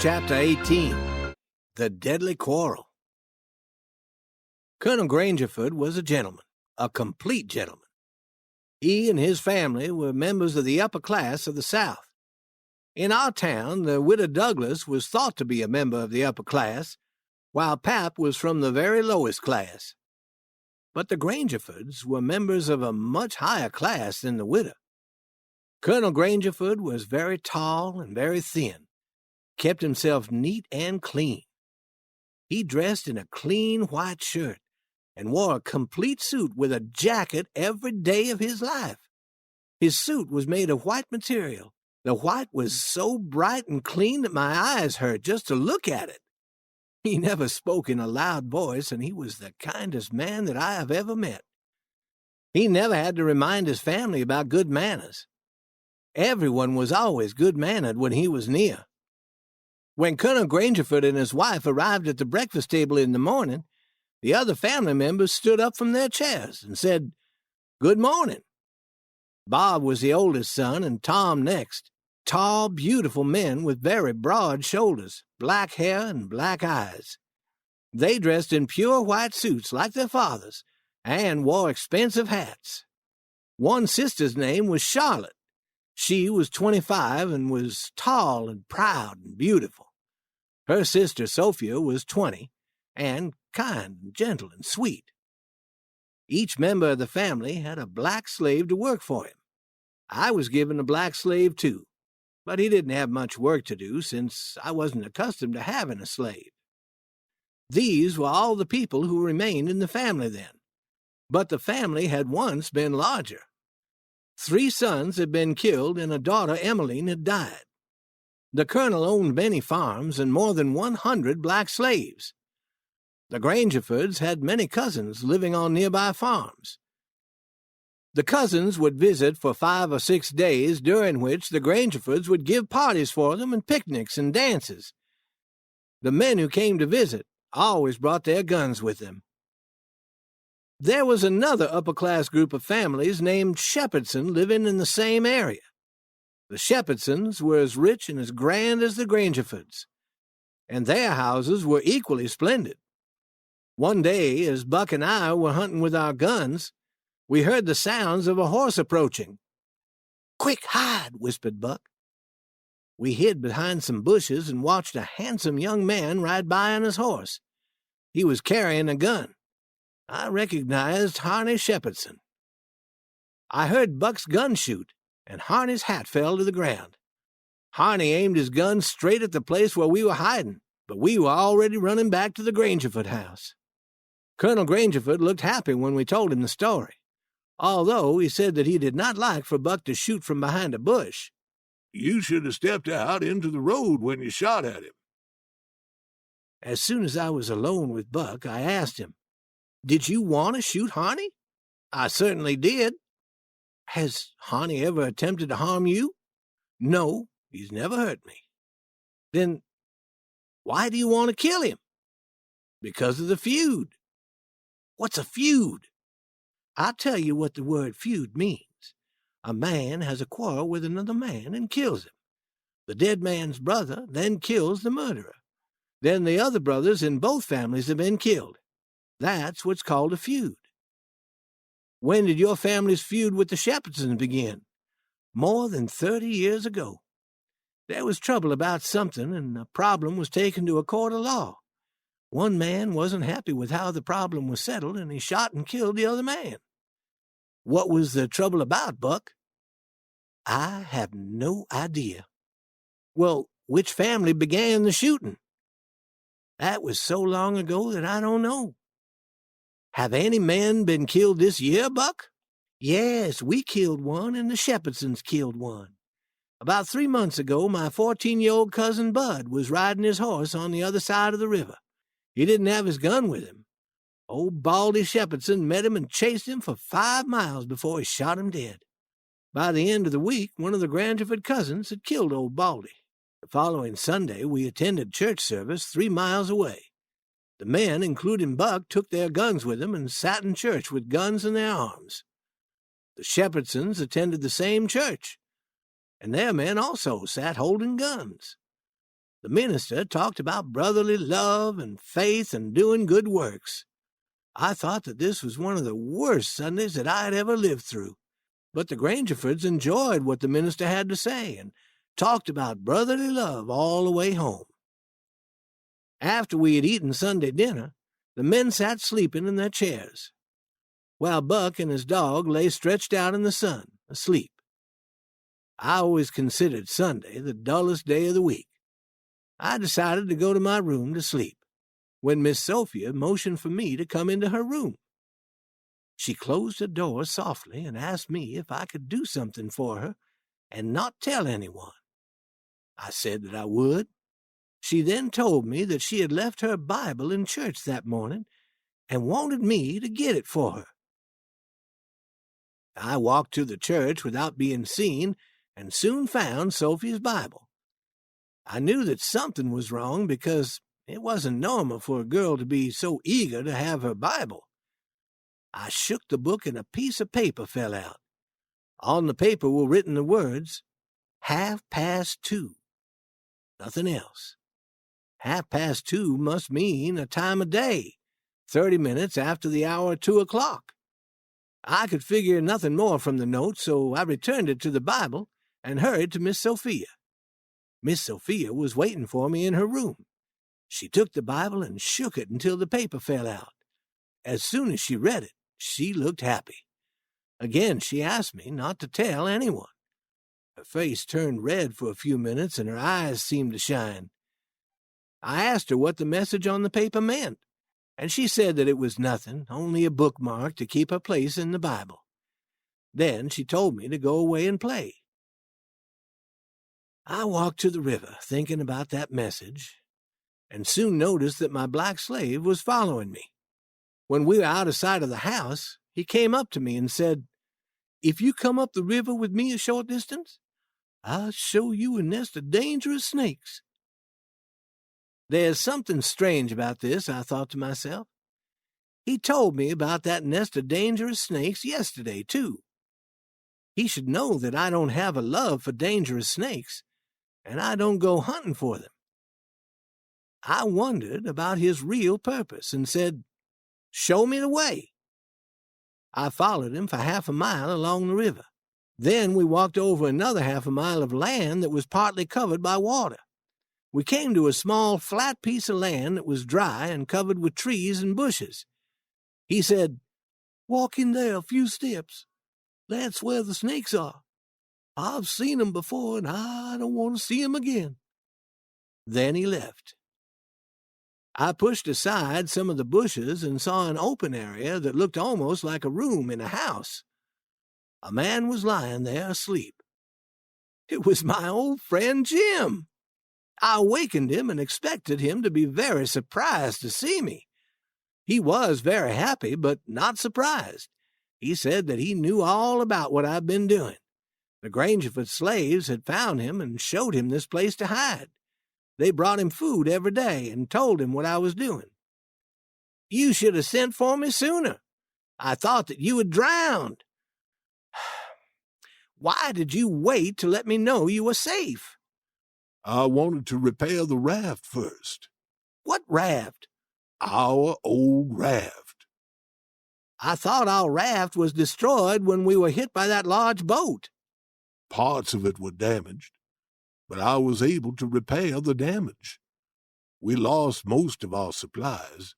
Chapter 18. The Deadly Quarrel. Colonel Grangerford was a gentleman, a complete gentleman. He and his family were members of the upper class of the South. In our town, the widow Douglas was thought to be a member of the upper class, while Pap was from the very lowest class. But the Grangerfords were members of a much higher class than the widow. Colonel Grangerford was very tall and very thin, kept himself neat and clean. He dressed in a clean white shirt and wore a complete suit with a jacket every day of his life. His suit was made of white material. The white was so bright and clean that my eyes hurt just to look at it. He never spoke in a loud voice, and he was the kindest man that I have ever met. He never had to remind his family about good manners. Everyone was always good-mannered when he was near. When Colonel Grangerford and his wife arrived at the breakfast table in the morning, the other family members stood up from their chairs and said, "Good morning." Bob was the oldest son, and Tom next. Tall, beautiful men with very broad shoulders, black hair, and black eyes. They dressed in pure white suits like their fathers, and wore expensive hats. One sister's name was Charlotte. She was 25 and was tall and proud and beautiful. Her sister Sophia was 20 and kind and gentle and sweet. Each member of the family had a black slave to work for him. I was given a black slave too, but he didn't have much work to do since I wasn't accustomed to having a slave. These were all the people who remained in the family then, but the family had once been larger. 3 sons had been killed, and a daughter, Emmeline, had died. The colonel owned many farms and more than 100 black slaves. The Grangerfords had many cousins living on nearby farms. The cousins would visit for 5 or 6 days, during which the Grangerfords would give parties for them and picnics and dances. The men who came to visit always brought their guns with them. There was another upper-class group of families named Shepherdson living in the same area. The Shepherdsons were as rich and as grand as the Grangerfords, and their houses were equally splendid. One day, as Buck and I were hunting with our guns, we heard the sounds of a horse approaching. "Quick, hide," whispered Buck. We hid behind some bushes and watched a handsome young man ride by on his horse. He was carrying a gun. I recognized Harney Shepherdson. I heard Buck's gun shoot, and Harney's hat fell to the ground. Harney aimed his gun straight at the place where we were hiding, but we were already running back to the Grangerford house. Colonel Grangerford looked happy when we told him the story, although he said that he did not like for Buck to shoot from behind a bush. "You should have stepped out into the road when you shot at him." As soon as I was alone with Buck, I asked him, "Did you want to shoot Harney?" "I certainly did." "Has Harney ever attempted to harm you?" "No, he's never hurt me." "Then why do you want to kill him?" "Because of the feud." "What's a feud?" "I'll tell you what the word feud means. A man has a quarrel with another man and kills him. The dead man's brother then kills the murderer. Then the other brothers in both families have been killed. That's what's called a feud." "When did your family's feud with the Shepherdsons begin?" "More than 30 years ago. There was trouble about something, and the problem was taken to a court of law. One man wasn't happy with how the problem was settled, and he shot and killed the other man." "What was the trouble about, Buck?" "I have no idea." "Well, which family began the shooting?" "That was so long ago that I don't know." "Have any men been killed this year, Buck?" "Yes, we killed one, and the Shepherdsons killed one. About 3 months ago, my 14-year-old cousin Bud was riding his horse on the other side of the river. He didn't have his gun with him. Old Baldy Shepherdson met him and chased him for 5 miles before he shot him dead. By the end of the week, one of the Grangerford cousins had killed old Baldy. The following Sunday, we attended church service 3 miles away. The men, including Buck, took their guns with them and sat in church with guns in their arms. The Shepherdsons attended the same church, and their men also sat holding guns. The minister talked about brotherly love and faith and doing good works. I thought that this was one of the worst Sundays that I had ever lived through. But the Grangerfords enjoyed what the minister had to say and talked about brotherly love all the way home. After we had eaten Sunday dinner, the men sat sleeping in their chairs, while Buck and his dog lay stretched out in the sun, asleep. I always considered Sunday the dullest day of the week. I decided to go to my room to sleep, when Miss Sophia motioned for me to come into her room. She closed the door softly and asked me if I could do something for her and not tell anyone. I said that I would. She then told me that she had left her Bible in church that morning and wanted me to get it for her. I walked to the church without being seen and soon found Sophie's Bible. I knew that something was wrong because it wasn't normal for a girl to be so eager to have her Bible. I shook the book and a piece of paper fell out. On the paper were written the words, 2:30. Nothing else. 2:30 must mean a time of day, 30 minutes after the hour 2 o'clock. I could figure nothing more from the note, so I returned it to the Bible and hurried to Miss Sophia. Miss Sophia was waiting for me in her room. She took the Bible and shook it until the paper fell out. As soon as she read it, she looked happy. Again she asked me not to tell anyone. Her face turned red for a few minutes and her eyes seemed to shine. I asked her what the message on the paper meant, and she said that it was nothing, only a bookmark to keep her place in the Bible. Then she told me to go away and play. I walked to the river, thinking about that message, and soon noticed that my black slave was following me. When we were out of sight of the house, he came up to me and said, "If you come up the river with me a short distance, I'll show you a nest of dangerous snakes." There's something strange about this, I thought to myself. He told me about that nest of dangerous snakes yesterday, too. He should know that I don't have a love for dangerous snakes, and I don't go hunting for them. I wondered about his real purpose and said, "Show me the way." I followed him for half a mile along the river. Then we walked over another half a mile of land that was partly covered by water. We came to a small, flat piece of land that was dry and covered with trees and bushes. He said, "Walk in there a few steps. That's where the snakes are. I've seen 'em before, and I don't want to see 'em again." Then he left. I pushed aside some of the bushes and saw an open area that looked almost like a room in a house. A man was lying there asleep. It was my old friend Jim. I awakened him and expected him to be very surprised to see me. He was very happy, but not surprised. He said that he knew all about what I'd been doing. The Grangerford slaves had found him and showed him this place to hide. They brought him food every day and told him what I was doing. "You should have sent for me sooner. I thought that you had drowned. Why did you wait to let me know you were safe?" I wanted to repair the raft first. "What raft?" Our old raft. "I thought our raft was destroyed when we were hit by that large boat." Parts of it were damaged, but I was able to repair the damage. We lost most of our supplies,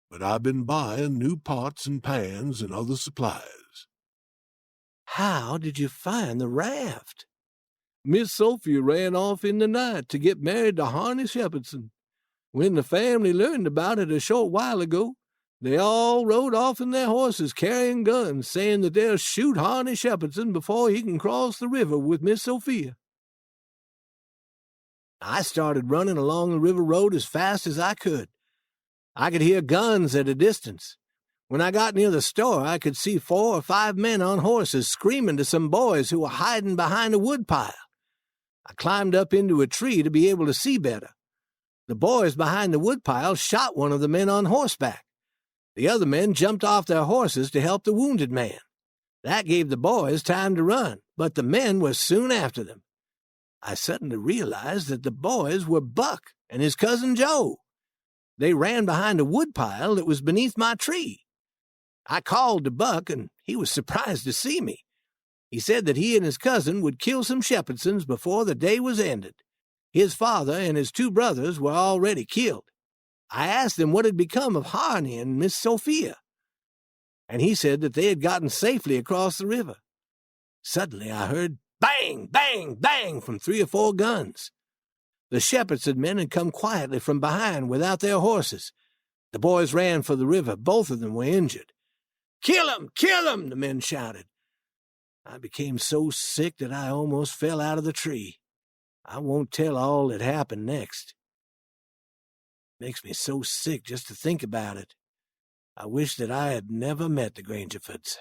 but I've been buying new pots and pans and other supplies. "How did you find the raft?" "Miss Sophia ran off in the night to get married to Harney Shepherdson. When the family learned about it a short while ago, they all rode off in their horses carrying guns, saying that they'll shoot Harney Shepherdson before he can cross the river with Miss Sophia." I started running along the river road as fast as I could. I could hear guns at a distance. When I got near the store, I could see 4 or 5 men on horses screaming to some boys who were hiding behind a woodpile. I climbed up into a tree to be able to see better. The boys behind the woodpile shot one of the men on horseback. The other men jumped off their horses to help the wounded man. That gave the boys time to run, but the men were soon after them. I suddenly realized that the boys were Buck and his cousin Joe. They ran behind a woodpile that was beneath my tree. I called to Buck, and he was surprised to see me. He said that he and his cousin would kill some Shepherdsons before the day was ended. His father and his 2 brothers were already killed. I asked him what had become of Harney and Miss Sophia, and he said that they had gotten safely across the river. Suddenly I heard bang, bang, bang from 3 or 4 guns. The Shepherdson men had come quietly from behind without their horses. The boys ran for the river. Both of them were injured. "Kill 'em! Kill 'em!" the men shouted. I became so sick that I almost fell out of the tree. I won't tell all that happened next. It makes me so sick just to think about it. I wish that I had never met the Grangerfords.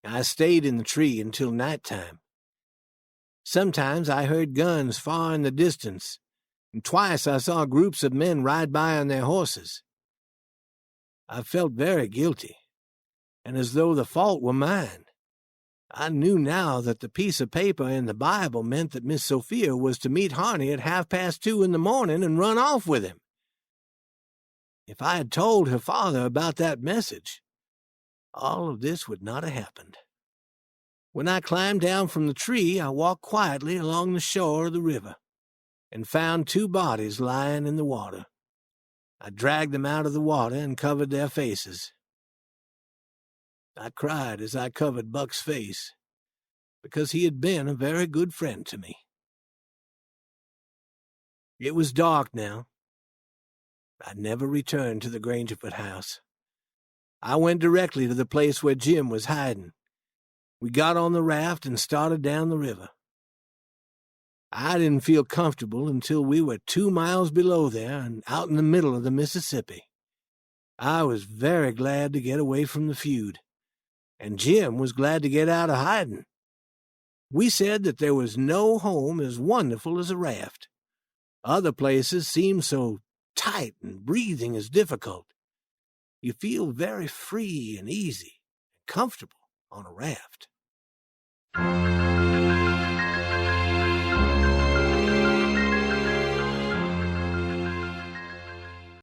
I stayed in the tree until nighttime. Sometimes I heard guns far in the distance, and twice I saw groups of men ride by on their horses. I felt very guilty, and as though the fault were mine. I knew now that the piece of paper in the Bible meant that Miss Sophia was to meet Harney at 2:30 in the morning and run off with him. If I had told her father about that message, all of this would not have happened. When I climbed down from the tree, I walked quietly along the shore of the river and found 2 bodies lying in the water. I dragged them out of the water and covered their faces. I cried as I covered Buck's face, because he had been a very good friend to me. It was dark now. I never returned to the Grangerford house. I went directly to the place where Jim was hiding. We got on the raft and started down the river. I didn't feel comfortable until we were 2 miles below there and out in the middle of the Mississippi. I was very glad to get away from the feud, and Jim was glad to get out of hiding. We said that there was no home as wonderful as a raft. Other places seemed so tight and breathing is difficult. You feel very free and easy and comfortable on a raft.